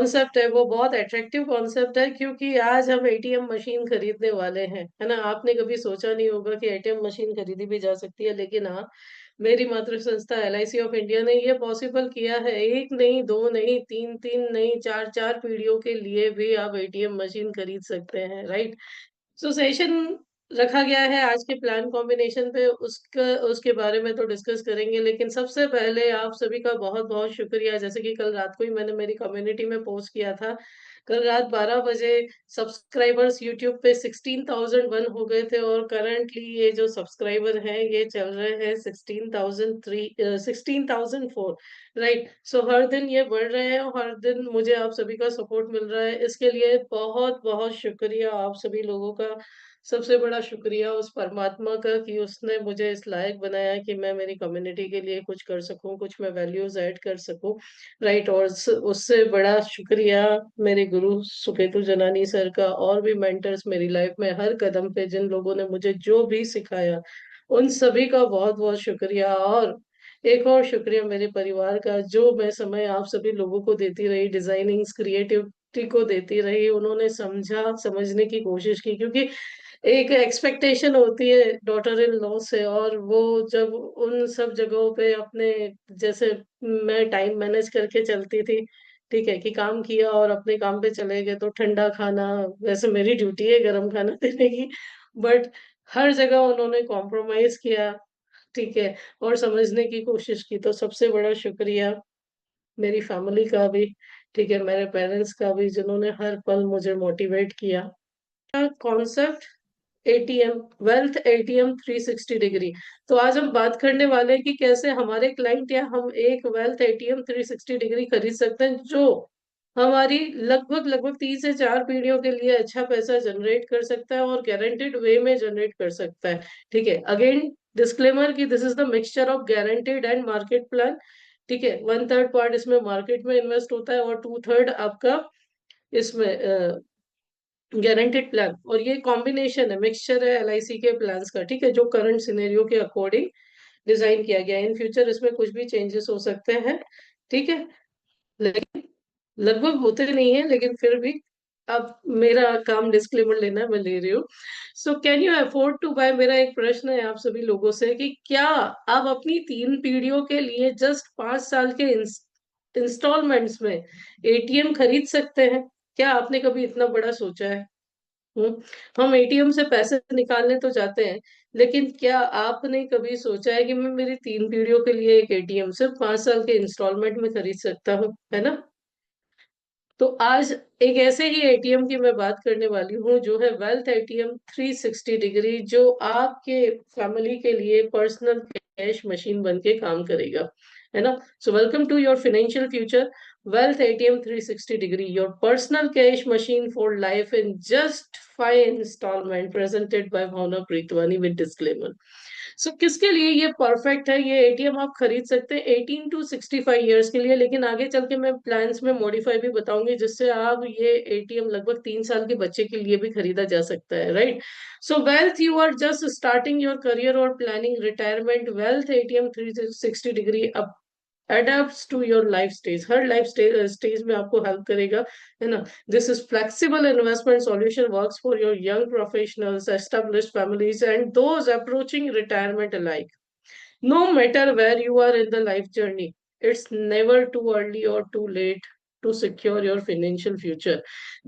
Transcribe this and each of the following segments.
Concept है वो बहुत अट्रैक्टिव कॉन्सेप्ट है, क्योंकि आज हम एटीएम मशीन खरीदने वाले हैं, है ना? आपने कभी सोचा नहीं होगा कि एटीएम मशीन खरीदी भी जा सकती है, लेकिन हाँ, मेरी मातृ संस्था एलआईसी ऑफ इंडिया ने ये पॉसिबल किया है। 1 नहीं, 2 नहीं, 3-3 नहीं, 4-4 पीढ़ियों के लिए भी आप एटीएम मशीन खरीद सकते हैं, राइट? सो सेशन रखा गया है आज के प्लान कॉम्बिनेशन पे, उसका उसके बारे में तो डिस्कस करेंगे, लेकिन सबसे पहले आप सभी का बहुत-बहुत शुक्रिया। जैसे कि कल रात को ही मैंने मेरी कम्युनिटी में पोस्ट किया था। कल रात 12 बजे सब्सक्राइबर्स यूट्यूब पे 16,001 हो गए थे, और करंटली ये जो सब्सक्राइबर हैं ये चल रहे हैं 16,004, राइट? सो हर दिन ये बढ़ रहे हैं और हर दिन मुझे आप सभी का सपोर्ट मिल रहा है। इसके लिए बहुत-बहुत शुक्रिया आप सभी लोगों का। सबसे बड़ा शुक्रिया उस परमात्मा का कि उसने मुझे इस लायक बनाया कि मैं मेरी कम्युनिटी के लिए कुछ कर सकूँ, कुछ मैं वैल्यूज़ ऐड कर सकूँ, राइट? और उससे बड़ा शुक्रिया मेरे गुरु सुकेतु जनानी सर का, और भी मेंटर्स मेरी लाइफ में हर कदम पे जिन लोगों ने मुझे जो भी सिखाया, उन सभी का बहुत-बहुत शुक्रिया। और एक और शुक्रिया मेरे परिवार का, जो मैं समय आप सभी लोगों को देती रही, डिज़ाइनिंग्स, क्रिएटिविटी को देती रही। उन्होंने समझा, समझने की कोशिश की, क्योंकि एक एक्सपेक्टेशन होती है डॉटर इन लॉ से, और वो जब उन सब जगहों पे अपने, जैसे मैं टाइम मैनेज करके चलती थी, ठीक है? कि काम किया और अपने काम पे चले गए, तो ठंडा खाना, वैसे मेरी ड्यूटी है गरम खाना देने की, बट हर जगह उन्होंने कॉम्प्रोमाइज़ किया, ठीक है? और समझने की कोशिश की। तो सबसे बड़ा शुक्रिया मेरी फैमिली का भी, ठीक है? मेरे पेरेंट्स का भी, जिन्होंने हर पल मुझे मोटिवेट किया। Concept ATM, wealth ATM 360 degree. तो आज हम बात करने वाले हैं कि कैसे हमारे क्लाइंट या हम एक वेल्थ एटीएम 360 डिग्री खरीद सकते हैं, जो हमारी लगभग-लगभग 3 से 4 पीढ़ियों के लिए अच्छा पैसा जनरेट कर सकता है और गारंटीड वे में जनरेट कर सकता है, ठीक है? अगेन डिस्क्लेमर कि this is the mixture of guaranteed and market plan, ठीक है? 1/3 पार्ट इसमें मार्केट में इन्वेस्ट होता है और 2/3 आपका इसमें गारंटीड प्लान, और ये कॉम्बिनेशन है, मिक्सचर है एलआईसी के प्लान्स का, ठीक है? जो करंट सिनेरियो के अकॉर्डिंग डिज़ाइन किया गया है। इन फ्यूचर इसमें कुछ भी चेंजेस हो सकते हैं, ठीक है? लेकिन लगभग होते नहीं है, लेकिन फिर भी अब मेरा काम डिस्क्लेमर लेना है, मैं ले रही हूँ। So can you afford to buy, मेरा एक प्रश्न है आप सभी लोगों से कि क्या आप अपनी 3 पीढ़ियों के लिए जस्ट 5 साल के इंस्टॉलमेंट्स में एटीएम खरीद सकते हैं? क्या आपने कभी इतना बड़ा सोचा है? हुँ। हम एटीएम से पैसे निकालने तो जाते हैं, लेकिन क्या आपने कभी सोचा है कि मैं मेरी 3 पीढ़ियों के लिए एक एटीएम सिर्फ़ 5 साल के इंस्टॉलमेंट में खरीद सकता हूँ, है ना? तो आज एक ऐसे ही एटीएम की मैं बात करने वाली हूँ, जो है वेल्थ एटीएम 360 डिग्री, जो आपके फैमिली के लिए पर्सनल कैश मशीन बन के काम करेगा, है ना? So welcome to your financial future, wealth ATM 360 degree, your personal cash machine for life in just 5 instalment, presented by Bhavna Pritwani with disclaimer. So किसके लिए ये परफेक्ट है? ये एटीएम आप खरीद सकते हैं 18 टू 65 इयर्स के लिए, लेकिन आगे चल के मैं प्लान्स में मॉडिफाई भी बताऊँगी, जिससे आप ये एटीएम लगभग 3 साल के बच्चे के लिए भी खरीदा जा सकता है, राइट? सो वेल्थ you are just starting your career और planning retirement, wealth ATM 360 degree up adapts to your life stage, हर लाइफ स्टेज में आपको हेल्प करेगा, है ना? This is flexible investment solution works for your young professionals, established families, and those approaching retirement alike. No matter where you are in the life journey, it's never too early or too late to secure your financial future.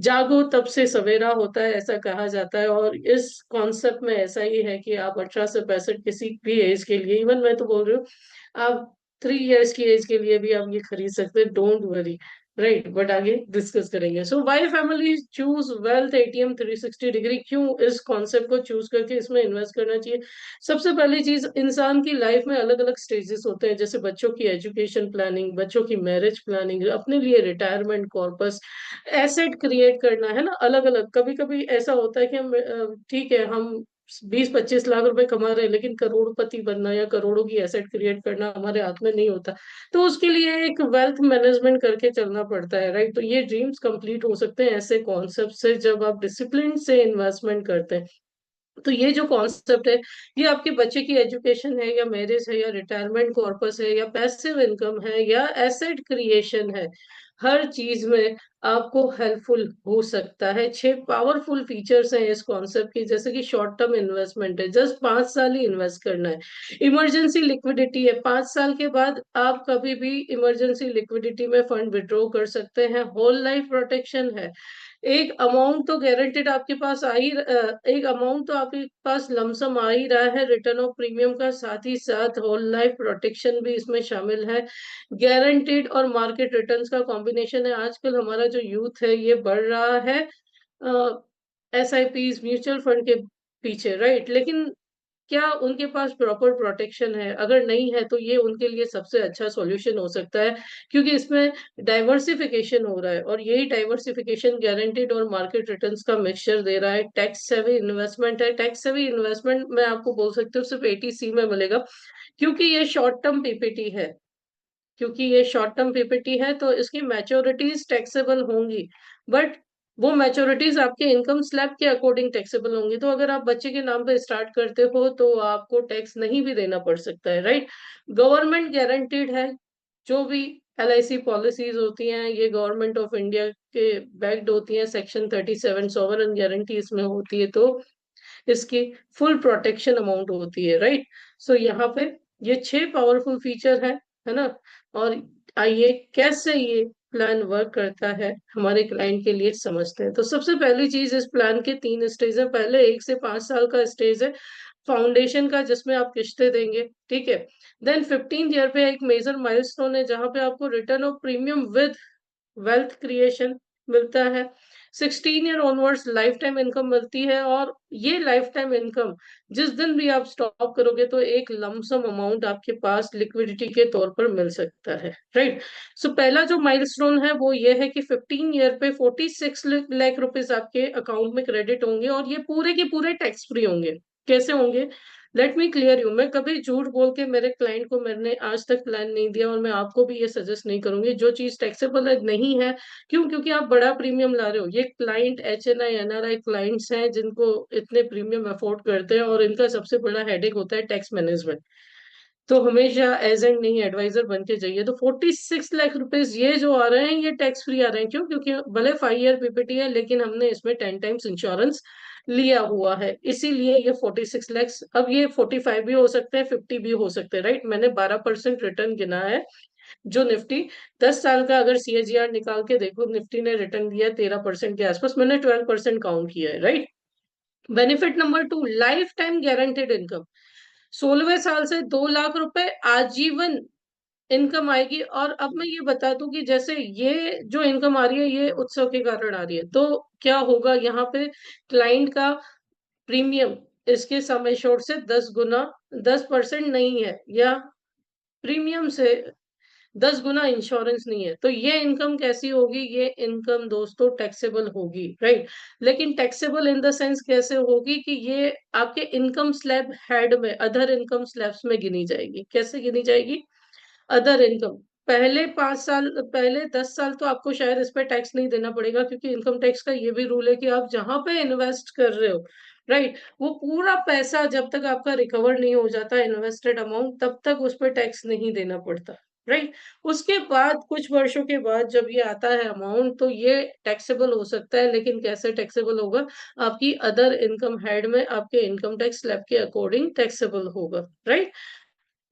जागो तब से सवेरा होता है, ऐसा कहा जाता है, और इस कॉन्सेप्ट में ऐसा ही है कि आप 18 से 65 किसी भी एज के लिए, इवन मैं तो बोल रही हूँ, आप 3 इयर्स की एज के लिए भी आप ये खरीद सकते हैं, डोंट वरी, राइट? बट आगे डिस्कस करेंगे। So why families choose wealth ATM 360 degree, क्यों इस कॉन्सेप्ट को चूज करके इसमें इन्वेस्ट करना चाहिए? सबसे पहली चीज, इंसान की लाइफ में अलग अलग स्टेजेस होते हैं, जैसे बच्चों की एजुकेशन प्लानिंग, बच्चों की मैरिज प्लानिंग, अपने लिए रिटायरमेंट कॉर्पस, एसेट क्रिएट करना, है ना? अलग अलग, कभी कभी ऐसा होता है कि हम ठीक है, हम 20-25 लाख रुपए कमा रहे हैं, लेकिन करोड़पति बनना या करोड़ों की एसेट क्रिएट करना हमारे हाथ में नहीं होता। तो उसके लिए एक वेल्थ मैनेजमेंट करके चलना पड़ता है, राइट? तो ये ड्रीम्स कंप्लीट हो सकते हैं ऐसे कॉन्सेप्ट से, जब आप डिसिप्लिन से इन्वेस्टमेंट करते हैं। तो ये जो कॉन्सेप्ट है, ये आपके बच्चे की एजुकेशन है, या मैरिज है, या रिटायरमेंट कॉर्पस है, या पैसिव इनकम है, या एसेट क्रिएशन है, हर चीज़ में आपको हेल्पफुल हो सकता है। 6 पावरफुल फीचर्स हैं इस कॉन्सेप्ट के, जैसे कि शॉर्ट टर्म इन्वेस्टमेंट है, जस्ट 5 साल ही इन्वेस्ट करना है। इमरजेंसी लिक्विडिटी है, 5 साल के बाद आप कभी भी इमरजेंसी लिक्विडिटी में फंड विथड्रॉ कर सकते हैं। होल लाइफ प्रोटेक्शन है। एक अमाउंट तो गारंटीड आपके पास एक अमाउंट तो आपके पास लमसम आ ही रहा है रिटर्न ऑफ प्रीमियम का, साथ ही साथ होल लाइफ प्रोटेक्शन भी इसमें शामिल है। गारंटीड और मार्केट रिटर्न्स का कॉम्बिनेशन है। आजकल हमारा जो यूथ है ये बढ़ रहा है एसआईपीज म्यूचुअल फंड के पीछे, राइट? लेकिन क्या उनके पास प्रॉपर प्रोटेक्शन है? अगर नहीं है तो ये उनके लिए सबसे अच्छा सॉल्यूशन हो सकता है, क्योंकि इसमें डाइवर्सिफिकेशन हो रहा है और यही डाइवर्सिफिकेशन गारंटीड और मार्केट रिटर्न्स का मिक्सचर दे रहा है। टैक्स सेवी इन्वेस्टमेंट है। टैक्स सेवी इन्वेस्टमेंट मैं आपको बोल सकती हूँ सिर्फ एटीसी में मिलेगा, क्योंकि ये शॉर्ट टर्म पीपीटी है। क्योंकि ये शॉर्ट टर्म पीपीटी है तो इसकी मैच्योरिटीज टैक्सेबल होंगी, बट वो मैच्योरिटीज आपके इनकम स्लैब के अकॉर्डिंग टैक्सेबल होंगी। तो अगर आप बच्चे के नाम पे स्टार्ट करते हो तो आपको टैक्स नहीं भी देना पड़ सकता है, राइट? गवर्नमेंट गारंटीड है। जो भी एलआईसी पॉलिसीज होती हैं ये गवर्नमेंट ऑफ इंडिया के बैक्ड होती हैं। सेक्शन 37 सॉवरेन गारंटी इसमें होती है, तो इसकी फुल प्रोटेक्शन अमाउंट होती है, राइट? सो यहाँ पे ये 6 पावरफुल फीचर है ना? और आइए कैसे ये प्लान वर्क करता है हमारे क्लाइंट के लिए समझते हैं। तो सबसे पहली चीज, इस प्लान के 3 स्टेज है। पहले 1 से 5 साल का स्टेज है फाउंडेशन का, जिसमें आप किस्तें देंगे, ठीक है? देन 15th ईयर पे एक मेजर माइलस्टोन है जहां पे आपको return of premium with wealth creation मिलता है। 16 year onwards life time income मिलती है, और ये लाइफ टाइम इनकम जिस दिन भी आप स्टॉप करोगे तो एक लमसम अमाउंट आपके पास लिक्विडिटी के तौर पर मिल सकता है, राइट? सो पहला जो माइलस्टोन है वो ये है कि 15 ईयर पे 46 लाख रुपीस आपके अकाउंट में क्रेडिट होंगे, और ये पूरे के पूरे टैक्स फ्री होंगे। कैसे होंगे? Let me clear you. मैं कभी झूठ बोल के मेरे क्लाइंट को मैंने आज तक प्लान नहीं दिया, और मैं आपको भी ये सजेस्ट नहीं करूंगी। जो चीज टैक्सेबल है नहीं है, क्यों? क्योंकि आप बड़ा प्रीमियम ला रहे हो। ये क्लाइंट एचएनआई एनआरआई क्लाइंट्स हैं जिनको इतने प्रीमियम अफोर्ड करते हैं, और इनका सबसे बड़ा हेडेक होता है टैक्स मैनेजमेंट। तो हमेशा एजेंट नहीं एडवाइजर बन के जाइए। तो 46 लाख रुपीस ये जो आ रहे हैं ये टैक्स फ्री आ रहे हैं। क्यों? क्योंकि भले 5 ईयर पीपीटी है लेकिन हमने इसमें 10 टाइम्स इंश्योरेंस लिया हुआ है, इसीलिए ये 46 लैक्स। अब ये 45 भी हो सकते हैं, 50 भी हो सकते हैं, राइट? मैंने 12% रिटर्न गिना है। जो निफ्टी 10 साल का अगर सीएजीआर निकाल के देखो, निफ्टी ने रिटर्न दिया 13% के आसपास, मैंने 12% काउंट किया है, right? Benefit number 2, lifetime guaranteed income. 16वें साल से 2 लाख रुपए आजीवन इनकम आएगी। और अब मैं ये बता दूं कि जैसे ये जो इनकम आ रही है ये उत्सव के कारण आ रही है, तो क्या होगा यहाँ पे? क्लाइंट का प्रीमियम इसके सम एश्योर्ड से 10 गुना, 10% नहीं है, या प्रीमियम से 10 गुना इंश्योरेंस नहीं है, तो ये इनकम कैसी होगी? ये इनकम दोस्तों टैक्सेबल होगी, राइट? लेकिन टैक्सेबल इन द सेंस कैसे होगी कि ये आपके इनकम स्लैब हेड में, अदर इनकम स्लैब्स में गिनी जाएगी। कैसे गिनी जाएगी? Other income. पहले 5 साल, पहले 10 साल तो आपको शायद इस पे टैक्स नहीं देना पड़ेगा, क्योंकि इनकम टैक्स का ये भी रूल है कि आप जहाँ पे इन्वेस्ट कर रहे हो, राइट, वो पूरा पैसा जब तक आपका रिकवर नहीं हो जाता इन्वेस्टेड अमाउंट, तब तक उस पे टैक्स नहीं देना पड़ता, राइट? उसके बाद कुछ वर्षों के बाद जब ये आता है अमाउंट, तो ये टैक्सेबल हो सकता है। लेकिन कैसे टैक्सेबल होगा? आपकी अदर इनकम हेड में आपके इनकम टैक्स स्लैब के अकॉर्डिंग टैक्सेबल होगा, राइट?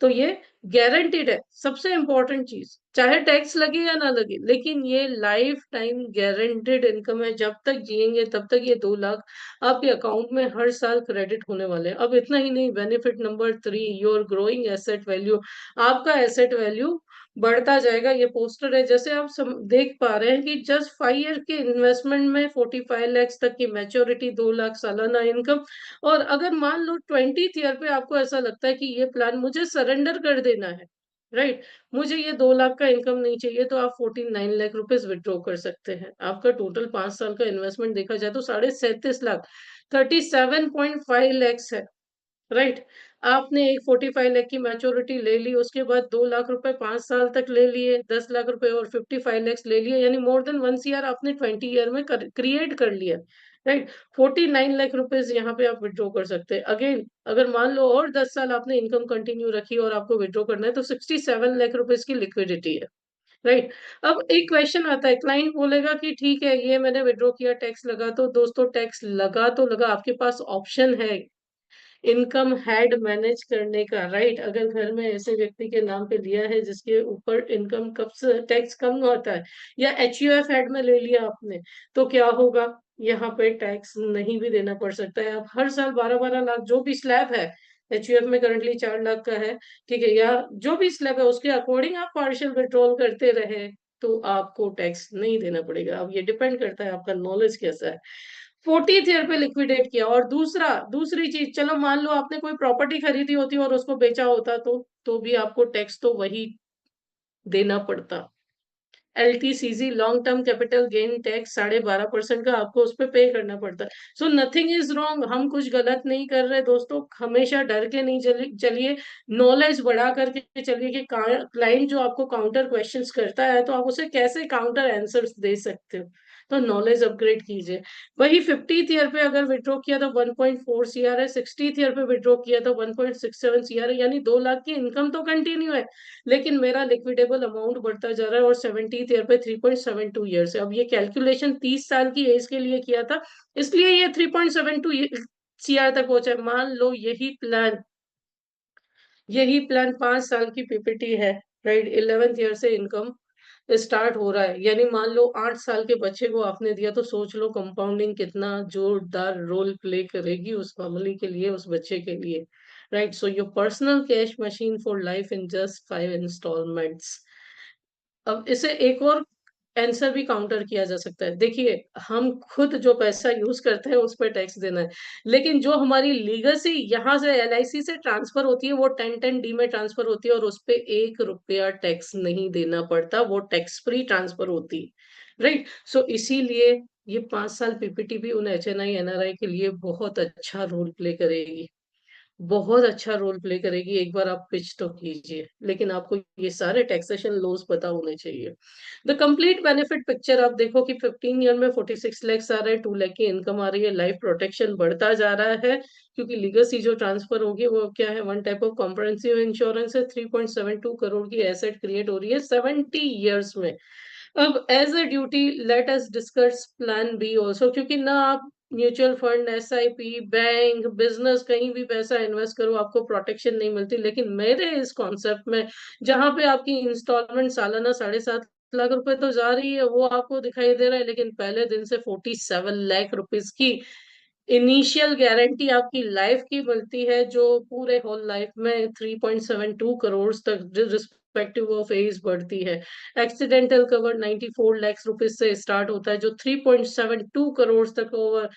तो ये गारंटीड है। सबसे इंपॉर्टेंट चीज, चाहे टैक्स लगे या ना लगे, लेकिन ये लाइफ टाइम गारंटीड इनकम है। जब तक जिएंगे तब तक ये 2 लाख आपके अकाउंट में हर साल क्रेडिट होने वाले हैं। अब इतना ही नहीं, benefit number 3, your growing asset value. आपका एसेट वैल्यू बढ़ता जाएगा। ये पोस्टर है, जैसे आप देख पा रहे हैं कि जस्ट 5 ईयर के इन्वेस्टमेंट में 45 लैक्स तक की मैच्योरिटी, 2 लाख सालाना इनकम। और अगर मान लो 20th ईयर पे आपको ऐसा लगता है कि ये प्लान मुझे सरेंडर कर देना है, राइट, मुझे ये 2 लाख का इनकम नहीं चाहिए, तो आप 49 लाख रुपीस विथड्रॉ कर सकते हैं। आपका टोटल 5 साल का इन्वेस्टमेंट देखा जाए तो 37.5 लाख, 37.5 लैक्स है, राइट? आपने एक 45 लाख की मैच्योरिटी ले ली, उसके बाद 2 लाख रुपए 5 साल तक ले लिए, 10 लाख रुपए और 55 लैक्स ले लिए, यानी मोर देन 1 सीआर आपने 20 ईयर में क्रिएट कर लिया, राइट? 49 लाख रुपीस यहाँ पे आप विथड्रॉ कर सकते हैं। अगेन, अगर मान लो और 10 साल आपने इनकम कंटिन्यू रखी और आपको विथड्रॉ करना है, तो 67 लाख रुपीस की लिक्विडिटी है, राइट? अब एक क्वेश्चन आता है, क्लाइंट बोलेगा कि ठीक है, ये मैंने विथड्रॉ किया, टैक्स लगा, तो दोस्तों टैक्स लगा तो लगा, आपके पास ऑप्शन है इनकम हेड मैनेज करने का, राइट? अगर घर में ऐसे व्यक्ति के नाम पे लिया है जिसके ऊपर इनकम कब से टैक्स कम होता है, या एचयूएफ हेड में ले लिया आपने, तो क्या होगा? यहाँ पे टैक्स नहीं भी देना पड़ सकता है। आप हर साल 12-12 लाख जो भी स्लैब है, एचयूएफ में करंटली 4 लाख का है, ठीक है, या जो भी स्लैब है उसके अकॉर्डिंग आप पार्शियल विड्रॉल करते रहे, तो आपको टैक्स नहीं देना पड़ेगा। अब ये डिपेंड करता है आपका नॉलेज कैसा है। 40th ईयर पे लिक्विडेट किया। और दूसरी चीज, चलो मान लो आपने कोई प्रॉपर्टी खरीदी होती और उसको बेचा होता, तो भी आपको टैक्स तो वही देना पड़ता। LTCG, long term capital gain tax 12.5% का आपको उस पे पे करना पड़ता है। सो नथिंग इज रॉन्ग, हम कुछ गलत नहीं कर रहे दोस्तों। हमेशा डर के नहीं चलिए, नॉलेज बढ़ा करके चलिए कि क्लाइंट जो आपको काउंटर क्वेश्चंस करता है तो आप उसे कैसे काउंटर आंसर्स दे सकते हो। तो नॉलेज अपग्रेड कीजिए। वही 50th ईयर पे अगर विड्रॉ किया तो 1.4 सीआर है, 60th ईयर पे विड्रॉ किया तो 1.67 सीआर है, यानी 2 लाख की इनकम तो कंटिन्यू है, लेकिन मेरा लिक्विडेबल अमाउंट बढ़ता जा रहा है, और 70th ईयर पे 3.72 ईयर्स है। अब ये कैलकुलेशन 30 साल की एज के लिए किया था, इसलिए ये 3.72 सीआर तक पहुंचा है। मान लो यही प्लान 5 साल की पीपीटी है, राइट? 11th ईयर से इनकम स्टार्ट हो रहा है, यानी मान लो 8 साल के बच्चे को आपने दिया, तो सोच लो कंपाउंडिंग कितना जोरदार रोल प्ले करेगी उस फैमिली के लिए, उस बच्चे के लिए, right? So your personal cash machine for life in just 5 installments. अब इसे एक और आंसर भी काउंटर किया जा सकता है। देखिए, हम खुद जो पैसा यूज करते हैं उस पर टैक्स देना है, लेकिन जो हमारी लीगेसी यहाँ से एलआईसी से ट्रांसफर होती है, वो 1010 डी में ट्रांसफर होती है, और उस पे 1 रुपया टैक्स नहीं देना पड़ता, वो टैक्स फ्री ट्रांसफर होती है, राइट? सो इसीलिए ये 5 साल पीपीटी भी उन एचएनआई एनआरआई के लिए बहुत अच्छा रोल प्ले करेगी, बहुत अच्छा रोल प्ले करेगी। एक बार आप पिच तो कीजिए, लेकिन आपको ये सारे टैक्सेशन लॉज पता होने चाहिए। द कंप्लीट बेनिफिट पिक्चर आप देखो कि 15 ईयर में 46 लैक्स आ रहे हैं, 2 लाख की इनकम आ रही है, लाइफ प्रोटेक्शन बढ़ता जा रहा है, क्योंकि लीगेसी जो ट्रांसफर होगी वो क्या है, one type of comprehensive insurance है। 3.72 करोड़ की एसेट क्रिएट हो रही है 70 ईयर्स में। अब as a duty let us discuss plan B also, क्योंकि ना आप mutual fund, SIP, bank, business, कहीं भी पैसा इन्वेस्ट करो आपको प्रोटेक्शन नहीं मिलती, लेकिन मेरे इस कॉन्सेप्ट में जहां पे आपकी इंस्टॉलमेंट सालाना 7.5 लाख रुपए तो जा रही है, वो आपको दिखाई दे रहा है, लेकिन पहले दिन से 47 लाख रुपीज की इनिशियल गारंटी आपकी लाइफ की मिलती है, जो पूरे होल लाइफ में 3.72 करोड़ तक रिस्पेक्टिव ऑफ एज बढ़ती है। एक्सीडेंटल कवर 94 लाख रुपीज से स्टार्ट होता है, जो 3.72 करोड़ तक ओवर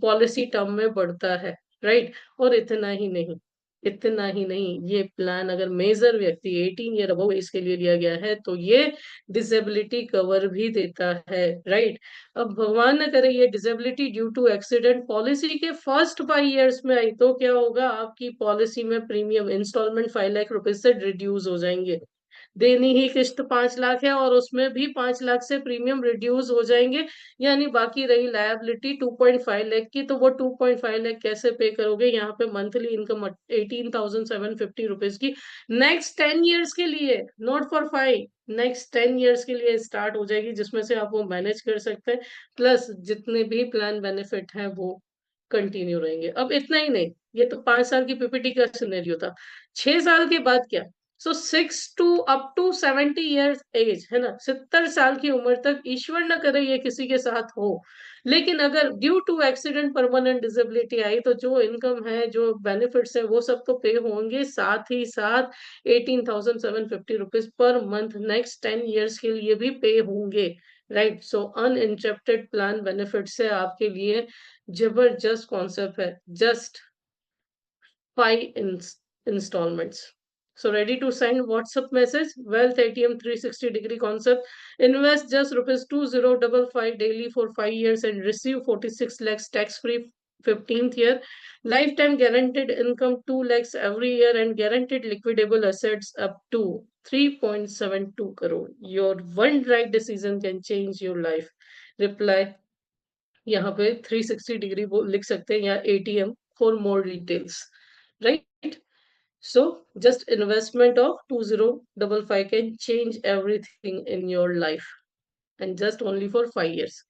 पॉलिसी टर्म में बढ़ता है, राइट? और इतना ही नहीं, ये प्लान अगर मेजर व्यक्ति 18 ईयर अबव एज के लिए लिया गया है, तो ये डिसेबिलिटी कवर भी देता है, राइट? अब भगवान न करे ये disability due to accident policy के फर्स्ट 5 ईयर्स में आई, तो क्या होगा, आपकी पॉलिसी में प्रीमियम इंस्टॉलमेंट 5 लाख रुपए से रिड्यूस हो जाएंगे। देनी ही किस्त 5 लाख है, और उसमें भी 5 लाख से प्रीमियम रिड्यूस हो जाएंगे, यानी बाकी रही लायबिलिटी 2.5 लाख की, तो वो 2.5 लाख कैसे पे करोगे? यहाँ पे मंथली इनकम 18,750 रुपीज की नेक्स्ट 10 ईयर्स के लिए, नॉट फॉर 5, नेक्स्ट 10 ईयर्स के लिए स्टार्ट हो जाएगी, जिसमें से आप वो मैनेज कर सकते हैं, प्लस जितने भी प्लान बेनिफिट है वो कंटिन्यू रहेंगे। अब इतना ही नहीं, ये तो 5 साल की पीपीटी का सिनेरियो था। 6 साल के बाद क्या? सो 6 to up to 70 years age, है ना, 70 साल की उम्र तक, ईश्वर न करे ये किसी के साथ हो, लेकिन अगर due to accident permanent disability आई, तो जो इनकम है, जो बेनिफिट्स है, वो सब तो पे होंगे, साथ ही साथ 18,750 rupees per month next 10 years के लिए भी पे होंगे, राइट? सो अनइंटरप्टेड प्लान बेनिफिट से आपके लिए जबरदस्त कॉन्सेप्ट है, just 5 installments. So ready to send WhatsApp message? Wealth ATM 360-degree concept. Invest just rupees 2055 daily for 5 years and receive 46 lakhs tax-free 15th year. Lifetime guaranteed income 2 lakhs every year and guaranteed liquidable assets up to 3.72 crore. Your one right decision can change your life. Reply यहाँ पे 360 degree वो लिख सकते हैं, या ATM for more details, right? So just investment of 2055 can change everything in your life, and just only for 5 years.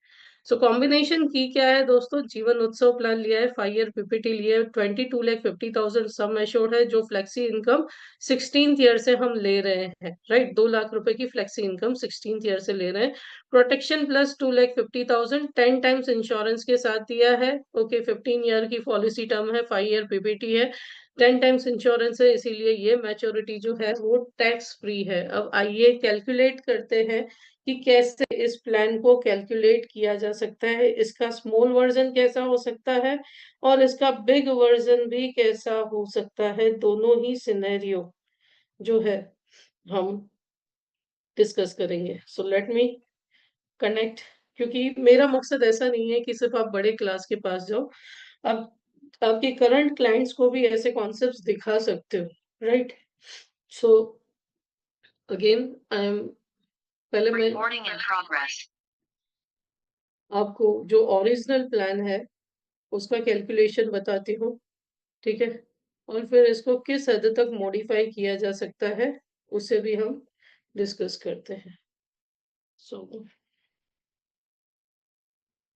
So combination की क्या है दोस्तों, जीवन उत्सव प्लान लिया है, 5 ईयर पीपीटी लिया है, 22,50,000 सम एश्योर्ड है, जो फ्लेक्सी इनकम 16th ईयर से हम ले रहे हैं, राइट। 2 लाख रुपए की फ्लेक्सी इनकम 16th ईयर से ले रहे हैं। प्रोटेक्शन प्लस 2,50,000 10 टाइम्स इंश्योरेंस के साथ दिया है। ओके, 15 ईयर की पॉलिसी टर्म है, 5 ईयर पीपीटी है, 10 टाइम्स इंश्योरेंस है, इसीलिए ये मैच्योरिटी जो है वो टैक्स फ्री है। अब आइए कैलकुलेट करते हैं कि कैसे इस प्लान को कैलकुलेट किया जा सकता है, इसका स्मॉल वर्जन कैसा हो सकता है और इसका बिग वर्जन भी कैसा हो सकता है, दोनों ही सिनेरियो जो है हम डिस्कस करेंगे। सो लेट मी कनेक्ट, क्योंकि मेरा मकसद ऐसा नहीं है कि सिर्फ आप बड़े क्लास के पास जाओ, आप आपके करंट क्लाइंट्स को भी ऐसे कॉन्सेप्ट्स दिखा सकते हो, right. So again I am, पहले मैं आपको जो ओरिजिनल प्लान है उसका कैलकुलेशन बताती हूँ, ठीक है? और फिर इसको किस हद तक मॉडिफाई किया जा सकता है, उसे भी हम डिस्कस करते हैं। So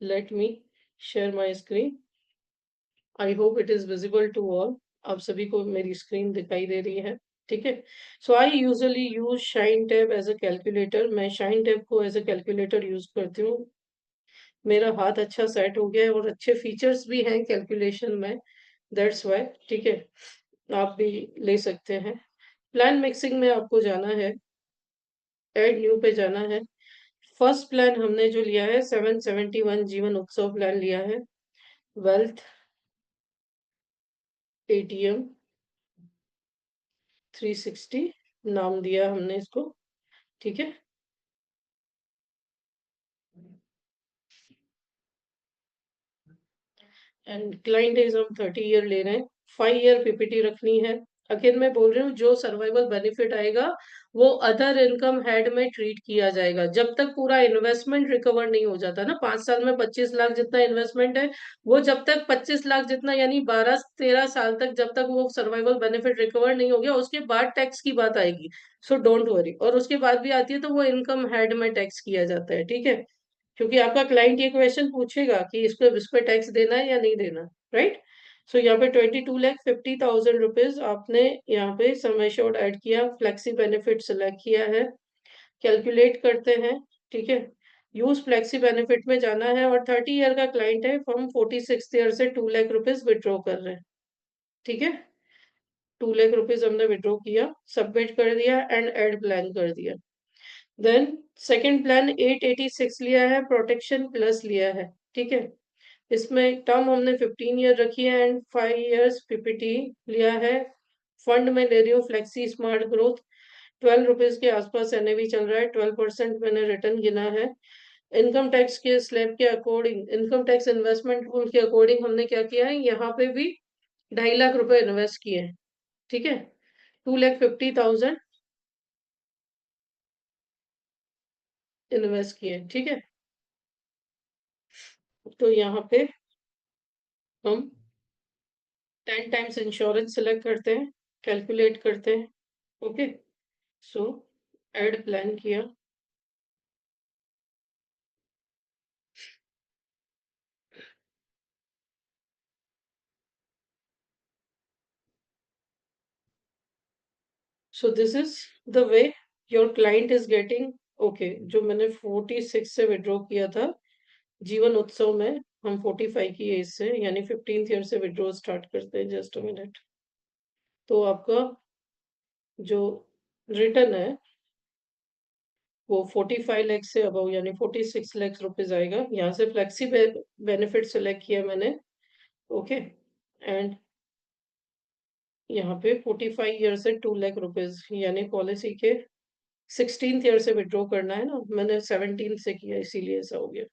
let me share my screen. I hope it is visible to all. आप सभी को मेरी स्क्रीन दिखाई दे रही है, ठीक है? So I usually use Shine tab as a calculator. मैं शाइन टैब को एज अ कैलकुलेटर यूज करती हूँ। मेरा हाथ अच्छा सेट हो गया है और अच्छे फीचर्स भी हैं कैलकुलेशन में, दैट्स व्हाई, ठीक है? आप भी ले सकते हैं। प्लान मिक्सिंग में आपको जाना है, ऐड न्यू पे जाना है। फर्स्ट प्लान हमने जो लिया है 771 जीवन उत्सव प्लान लिया है। वेल्थ एटीएम 360 नाम दिया हमने इसको, ठीक है? एंड क्लाइंट एज हम 30 ईयर ले रहे हैं, 5 ईयर पीपीटी रखनी है। अगेन मैं बोल रही हूँ, जो सर्वाइवल बेनिफिट आएगा वो अदर इनकम हेड में ट्रीट किया जाएगा, जब तक पूरा इन्वेस्टमेंट रिकवर नहीं हो जाता ना। 5 साल में 25 लाख जितना इन्वेस्टमेंट है, वो जब तक 25 लाख जितना, यानी 12-13 साल तक जब तक वो सर्वाइवल बेनिफिट रिकवर नहीं हो गया, उसके बाद टैक्स की बात आएगी। So don't worry. और उसके बाद भी आती है तो वो इनकम हेड में टैक्स किया जाता है, ठीक है? क्योंकि आपका क्लाइंट ये क्वेश्चन पूछेगा कि इसको इस पे टैक्स देना है या नहीं देना, राइट। सो यहाँ पे 22,50,000 रुपीज आपने यहाँ पे सम एश्योर्ड ऐड किया, फ्लेक्सी बेनिफिट सेलेक्ट किया है, कैलकुलेट करते हैं, ठीक है? यूज फ्लेक्सी बेनिफिट में जाना है और 30 ईयर का क्लाइंट है, फ्रॉम 46 ईयर से 2 लाख रुपीज विड्रॉ कर रहे हैं, ठीक है? 2 लाख रुपीज हमने विड्रॉ किया, सबमिट कर दिया एंड एड प्लान कर दिया। देन सेकंड प्लान 886 लिया है, प्रोटेक्शन प्लस लिया है, ठीक है? इसमें टर्म हमने 15 ईयर रखी है एंड 5 इयर्स पीपीटी लिया है। फंड में ले रही हूँ फ्लेक्सी स्मार्ट ग्रोथ, 12 रुपीज के आसपास एनएवी चल रहा है, 12% मैंने रिटर्न गिना है। इनकम टैक्स के स्लैब के according, income tax investment rule के अकॉर्डिंग हमने क्या किया है, यहाँ पे भी 2.5 लाख रुपए इन्वेस्ट किए हैं, ठीक है? 2,50,000 इन्वेस्ट किए हैं, ठीक है? तो यहाँ पे हम 10 टाइम्स इंश्योरेंस सिलेक्ट करते हैं, कैलकुलेट करते हैं, ओके। सो ऐड प्लान किया। सो this is the way your client is getting, okay. जो मैंने 46 से विड्रॉ किया था जीवन उत्सव में, हम 45 की एज से, यानी 15th ईयर से विड्रॉ स्टार्ट करते हैं। Just a minute. तो आपका जो रिटर्न है वो 45 लाख से अबव, यानी 46 लाख रुपीज आएगा। यहाँ से फ्लेक्सी बेनिफिट सेलेक्ट किया मैंने, ओके। एंड यहाँ पे 45 ईयर से 2 लाख रुपीज, यानी पॉलिसी के 16th ईयर से विड्रॉ करना है ना, मैंने 17 से किया इसीलिए ऐसा हो गया।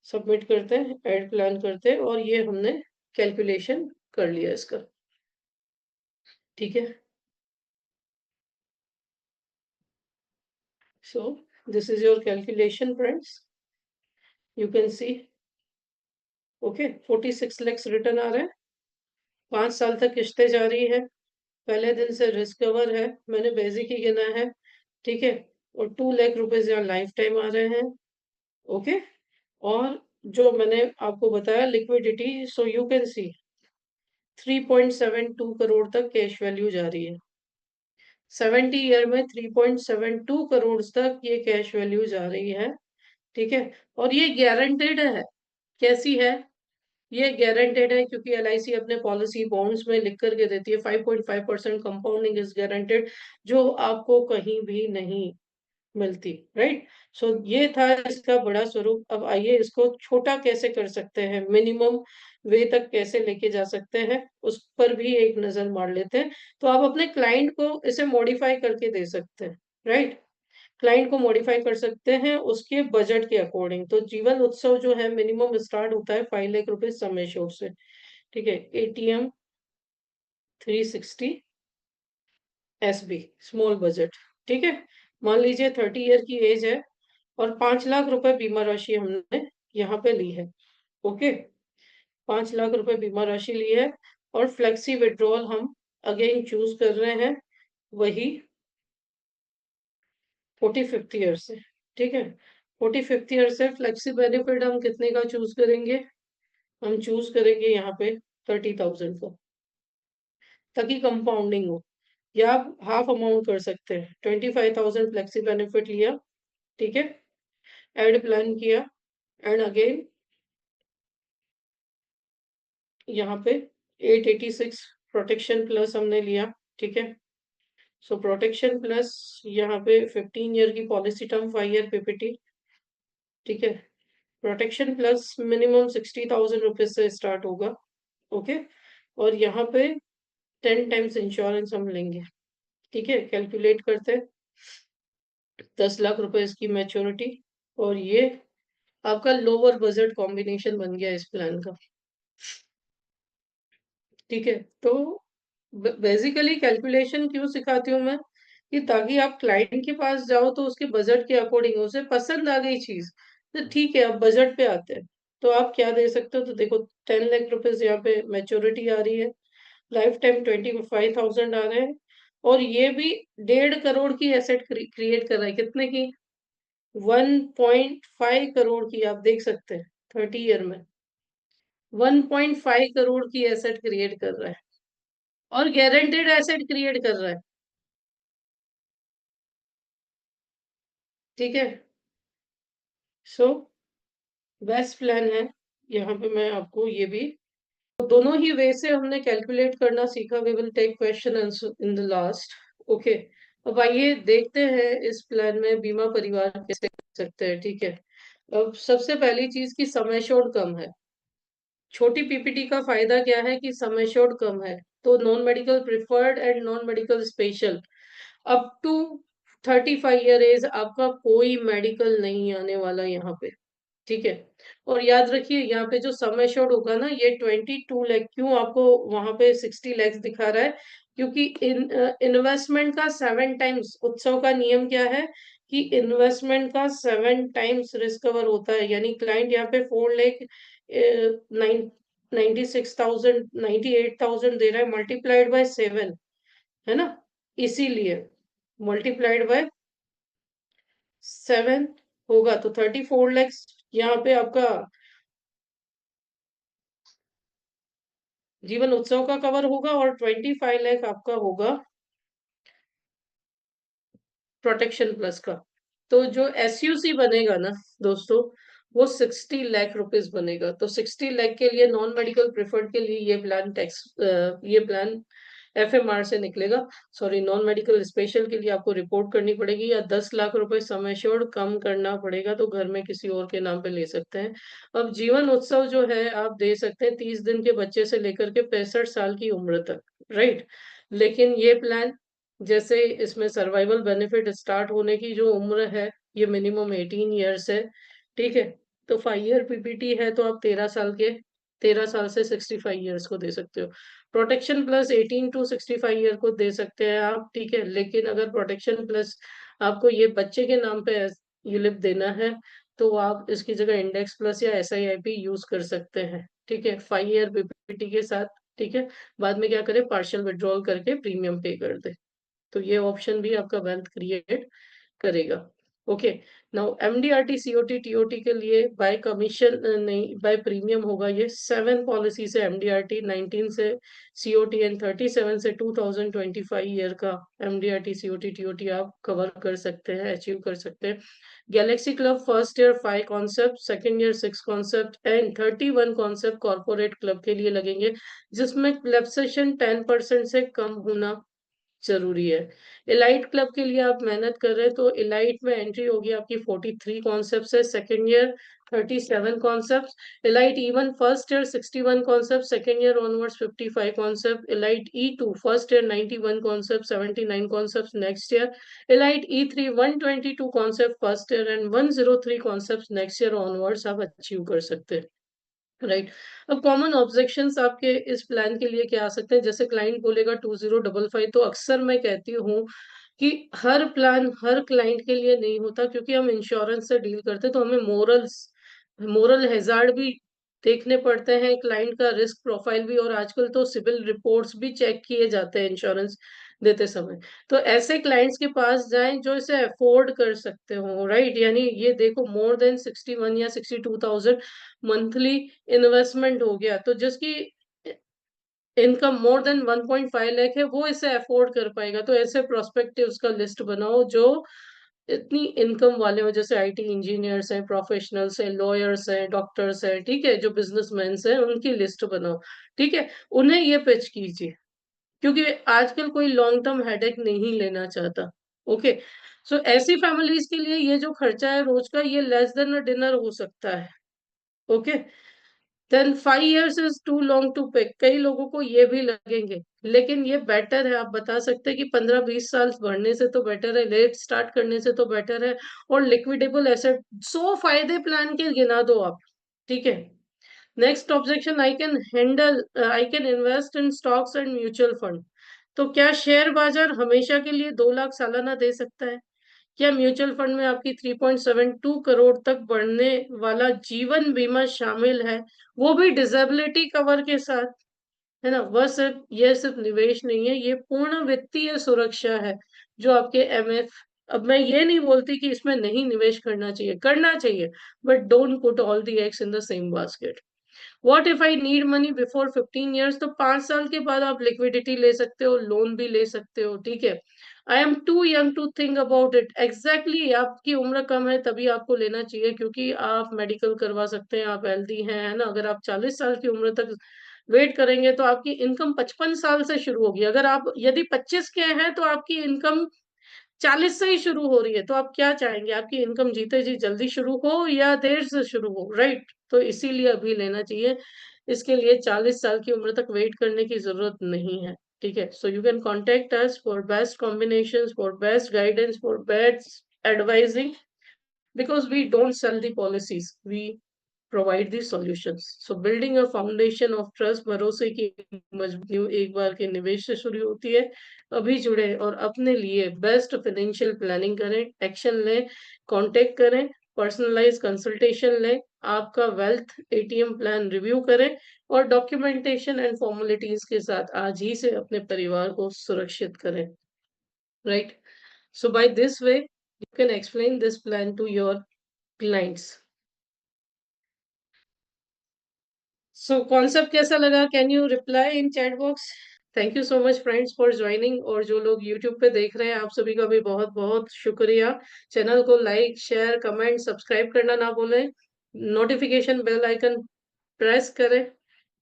सबमिट करते हैं, ऐड प्लान करते हैं, और ये हमने कैलकुलेशन कर लिया इसका, ठीक है? So this is your calculation friends, you can see, okay. 46 lakh return आ रहे हैं, 5 साल तक किस्तें जा रही है, पहले दिन से रिस्क कवर है, मैंने बेसिक ही गिना है, ठीक है? और 2 लाख रुपए यहाँ लाइफ टाइम आ रहे हैं, ओके? और जो मैंने आपको बताया लिक्विडिटी, सो यू कैन सी 3.72 करोड़ तक कैश वैल्यू जा रही है। 70 ईयर में 3.72 करोड़ तक ये कैश वैल्यू जा रही है, ठीक है? और ये गारंटेड है। कैसी है? ये गारंटेड है क्योंकि एलआईसी अपने पॉलिसी बॉन्ड्स में लिख कर के देती है 5.5% कंपाउंडिंग इज गारंटेड, जो आपको कहीं भी नहीं मिलती, राइट? सो ये था इसका बड़ा स्वरूप। अब आइए इसको छोटा कैसे कर सकते हैं, मिनिमम वे तक कैसे लेके जा सकते हैं, उस पर भी एक नजर मार लेते हैं। तो आप अपने क्लाइंट को इसे मॉडिफाई करके दे सकते हैं, राइट? क्लाइंट को मॉडिफाई कर सकते हैं उसके बजट के अकॉर्डिंग। तो जीवन उत्सव जो है मिनिमम स्टार्ट होता है 5 लाख रुपए सम एश्योर्ड से, ठीक है? एटीएम 360 एसबी स्मॉल बजट, ठीक है? मान लीजिए 30 ईयर की एज है और 5 लाख रुपए बीमा राशि हमने यहाँ पे ली है, ओके? 5 लाख रुपए बीमा राशि ली है और फ्लेक्सी विड्रॉल हम अगेन चूज कर रहे हैं, वही 45th ईयर से, ठीक है? 45th ईयर से फ्लेक्सी बेनिफिट हम कितने का चूज करेंगे? हम चूज करेंगे यहाँ पे 30,000 का, ताकि कंपाउंडिंग हो। या आप हाफ अमाउंट कर सकते हैं, 25,000 फ्लेक्सी बेनिफिट लिया, ठीक है? एड प्लान किया एंड अगेन यहाँ पे 886 प्रोटेक्शन प्लस हमने लिया, ठीक है? सो प्रोटेक्शन प्लस यहाँ पे 15 ईयर की पॉलिसी टर्म 5 ईयर पीपीटी, ठीक है? प्रोटेक्शन प्लस मिनिमम 60,000 रुपीज से स्टार्ट होगा, ओके? और यहाँ पे 10 टाइम्स इंश्योरेंस हम लेंगे, ठीक है? कैलकुलेट करते हैं, 10 लाख रुपए इसकी मैच्योरिटी, और ये आपका लोअर बजट कॉम्बिनेशन बन गया इस प्लान का, ठीक है? तो बेसिकली कैलकुलेशन क्यों सिखाती हूँ मैं, कि ताकि आप क्लाइंट के पास जाओ तो उसके बजट के अकॉर्डिंग उसे पसंद आ गई चीज, तो ठीक है, अब बजट पे आते हैं। तो आप क्या दे सकते हो? तो देखो 10 लाख रुपीज यहाँ पे मैच्योरिटी आ रही है, लाइफ टाइम 25,000 आ रहे हैं, और ये भी 1.5 करोड़ की एसेट क्रिएट कर रहा है। कितने की? 1.5 करोड़ की, आप देख सकते हैं 30 ईयर में 1.5 करोड़ की एसेट क्रिएट कर रहा है, और गारंटेड एसेट क्रिएट कर रहा है, ठीक है? सो बेस्ट प्लान है। यहाँ पे मैं आपको ये भी, तो दोनों ही वे से हमने कैलकुलेट करना सीखा। We will take question answer in the last, okay? अब आइए देखते हैं इस प्लान में बीमा परिवार कैसे कर सकते हैं, ठीक है? अब सबसे पहली चीज की सम एश्योर्ड कम है। छोटी पीपीटी का फायदा क्या है कि सम एश्योर्ड कम है। तो non medical preferred and non medical special up to 35 year age आपका कोई मेडिकल नहीं आने वाला यहाँ पे, ठीक है? और याद रखिए यहाँ पे जो सम एश्योर्ड होगा ना, ये 22 लाख, क्यों आपको वहां पे 60 लाख दिखा रहा है? क्योंकि इन्वेस्टमेंट का 7 टाइम्स, उत्सव का नियम क्या है कि इन्वेस्टमेंट का 7 टाइम्स रिस्क कवर होता है। यानी क्लाइंट यहाँ पे 4 लाख 96,000 98,000 दे रहा है, मल्टीप्लाइड बाय 7, है ना? इसीलिए मल्टीप्लाइड बाय 7 होगा तो 34 लैक्स यहाँ पे आपका जीवन उत्सव का कवर होगा, और 25 लाख आपका होगा प्रोटेक्शन प्लस का। तो जो एसयूसी बनेगा ना दोस्तों, वो 60 लाख रुपीज बनेगा। तो 60 लाख के लिए नॉन मेडिकल प्रिफर्ड के लिए ये प्लान एफएमआर से निकलेगा। सॉरी, नॉन मेडिकल स्पेशल के लिए आपको रिपोर्ट करनी पड़ेगी, या 10 लाख रुपए सम एश्योर्ड कम करना पड़ेगा, तो घर में किसी और के नाम पे ले सकते हैं। अब जीवन उत्सव जो है आप दे सकते हैं 30 दिन के बच्चे से लेकर के 65 साल की उम्र तक, राइट? लेकिन ये प्लान, जैसे इसमें सर्वाइवल बेनिफिट स्टार्ट होने की जो उम्र है, ये मिनिमम 18 ईयर्स है, ठीक है? तो 5 ईयर पीपीटी है, तो आप 13 साल से 65 ईयर्स को दे सकते हो। प्रोटेक्शन प्लस 18 टू 65 ईयर को दे सकते हैं आप, ठीक है? लेकिन अगर प्रोटेक्शन प्लस आपको ये बच्चे के नाम पे यूलिप देना है, तो आप इसकी जगह इंडेक्स प्लस या एसआईआईपी यूज कर सकते हैं, ठीक है? 5 ईयर पीपीटी के साथ ठीक है? बाद में क्या करें, पार्शियल विथड्रॉल करके प्रीमियम पे कर दें। तो ये ऑप्शन भी आपका वेल्थ क्रिएट करेगा। Okay. Now MDRT, COT, TOT के लिए बाय कमीशन नहीं, बाय प्रीमियम होगा। ये 7 पॉलिसी से एमडीआरटी, 19 से सीओटी एंड 37 से 2025 ईयर का एमडीआरटी, सीओटी, टीओटी आप कवर कर सकते हैं, अचीव कर सकते हैं। Galaxy club first year 5 concept, second year 6 concept and 31 concept corporate club के लिए लगेंगे, जिसमें क्लब सेशन 10% से कम होना ज़रूरी है। एलाइट क्लब के लिए आप मेहनत कर रहे हैं तो एलाइट में एंट्री होगी आपकी 43 कॉन्सेप्ट से, second year 37 concepts, elite E1 first year 61 concept, second year onwards 55 concept, elite E2 first year 91 concept, 79 concepts next year, elite E3 122 concept first year and 103 concepts next year onwards आप achieve कर सकते हैं। Right. अब common objections आपके इस plan के लिए क्या आ सकते हैं, जैसे क्लाइंट बोलेगा 2055, तो अक्सर मैं कहती हूँ कि हर प्लान हर क्लाइंट के लिए नहीं होता, क्योंकि हम इंश्योरेंस से डील करते हैं तो हमें मोरल हैजार्ड भी देखने पड़ते हैं, क्लाइंट का रिस्क प्रोफाइल भी, और आजकल तो सिविल रिपोर्ट्स भी चेक किए जाते हैं इंश्योरेंस देते समय। तो ऐसे क्लाइंट्स के पास जाएं जो इसे अफोर्ड कर सकते हो, राइट? यानी ये देखो, मोर देन 61 या 62,000 मंथली इन्वेस्टमेंट हो गया, तो जिसकी इनकम मोर देन 1.5 लाख है, वो इसे अफोर्ड कर पाएगा। तो ऐसे प्रोस्पेक्टिव्स का लिस्ट बनाओ जो इतनी इनकम वाले हो, जैसे आईटी इंजीनियर्स हैं, प्रोफेशनल्स हैं, लॉयर्स हैं, डॉक्टर्स हैं, ठीक है? जो बिजनेसमैन हैं, उनकी लिस्ट बनाओ, ठीक है? उन्हें ये पिच कीजिए, क्योंकि आजकल कोई लॉन्ग टर्म हेडेक नहीं लेना चाहता। ओके। सो ऐसी फैमिलीज के लिए ये जो खर्चा है रोज का, ये लेस देन अ डिनर हो सकता है। Okay. Then 5 years is too long to pick, कई लोगों को ये भी लगेंगे, लेकिन ये बेटर है। आप बता सकते हैं कि 15-20 साल बढ़ने से तो बेटर है, लेट स्टार्ट करने से तो बेटर है। और लिक्विडेबल एसेट 100 फायदे प्लान के गिना दो आप, ठीक है? Next objection, I can invest in stocks and mutual fund. तो क्या शेयर बाजार हमेशा के लिए 2 लाख सालाना दे सकता है? क्या म्यूचुअल फंड में आपकी 3.72 करोड़ तक बढ़ने वाला जीवन बीमा शामिल है, वो भी डिसेबिलिटी कवर के साथ? है ना? सिर्फ निवेश नहीं है, ये पूर्ण वित्तीय सुरक्षा है जो आपके एमएफ। अब मैं ये नहीं बोलती कि इसमें नहीं निवेश करना चाहिए, but don't put all the eggs in the same basket. What if I need money before 15 years, तो 5 साल के बाद आप लिक्विडिटी ले सकते हो, लोन भी ले सकते हो, ठीक है? I am too young to think about it. Exactly, आपकी उम्र कम है तभी आपको लेना चाहिए, क्योंकि आप मेडिकल करवा सकते हैं, आप हेल्दी हैं, है ना? अगर आप 40 साल की उम्र तक वेट करेंगे तो आपकी इनकम 55 साल से शुरू होगी। अगर आप यदि 25 के हैं तो आपकी इनकम 40 से ही शुरू हो रही है, तो आप क्या चाहेंगे? आपकी इनकम जीते जी जल्दी शुरू हो या देर से शुरू हो, राइट? तो इसीलिए अभी लेना चाहिए। इसके लिए 40 साल की उम्र तक वेट करने की ज़रूरत नहीं है, ठीक है? So you can contact us for best combinations, for best guidance, for best advising, because we don't sell the policies, we provide the solutions. So building a foundation of trust, भरोसे की मजबूती एक बार के निवेश से शुरू होती है। अभी जुड़े और अपने लिए बेस्ट फाइनेंशियल प्लानिंग करें, एक्शन लें, कांटेक्ट करें, पर्सनलाइज कंसल्टेशन लें, आपका वेल्थ एटीएम प्लान रिव्यू करें, और डॉक्यूमेंटेशन एंड फॉर्मेलिटीज के साथ आज ही से अपने परिवार को सुरक्षित करें, right? So by this way, you can explain this plan to your clients. So concept कैसा लगा? Can you reply in chat box? Thank you so much friends for joining, और जो लोग YouTube पे देख रहे हैं आप सभी का भी बहुत बहुत शुक्रिया। चैनल को लाइक, शेयर, कमेंट, सब्सक्राइब करना ना भूलें। नोटिफिकेशन बेल आइकन प्रेस करें,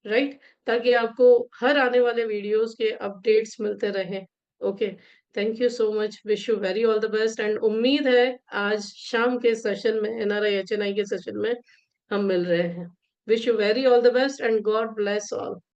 राइट? ताकि आपको हर आने वाले वीडियोस के अपडेट्स मिलते रहें। Okay. Thank you so much, wish you very all the best, and उम्मीद है आज शाम के सेशन में, एनआरआई एचएनआई के सेशन में हम मिल रहे हैं। Wish you very all the best and God bless all.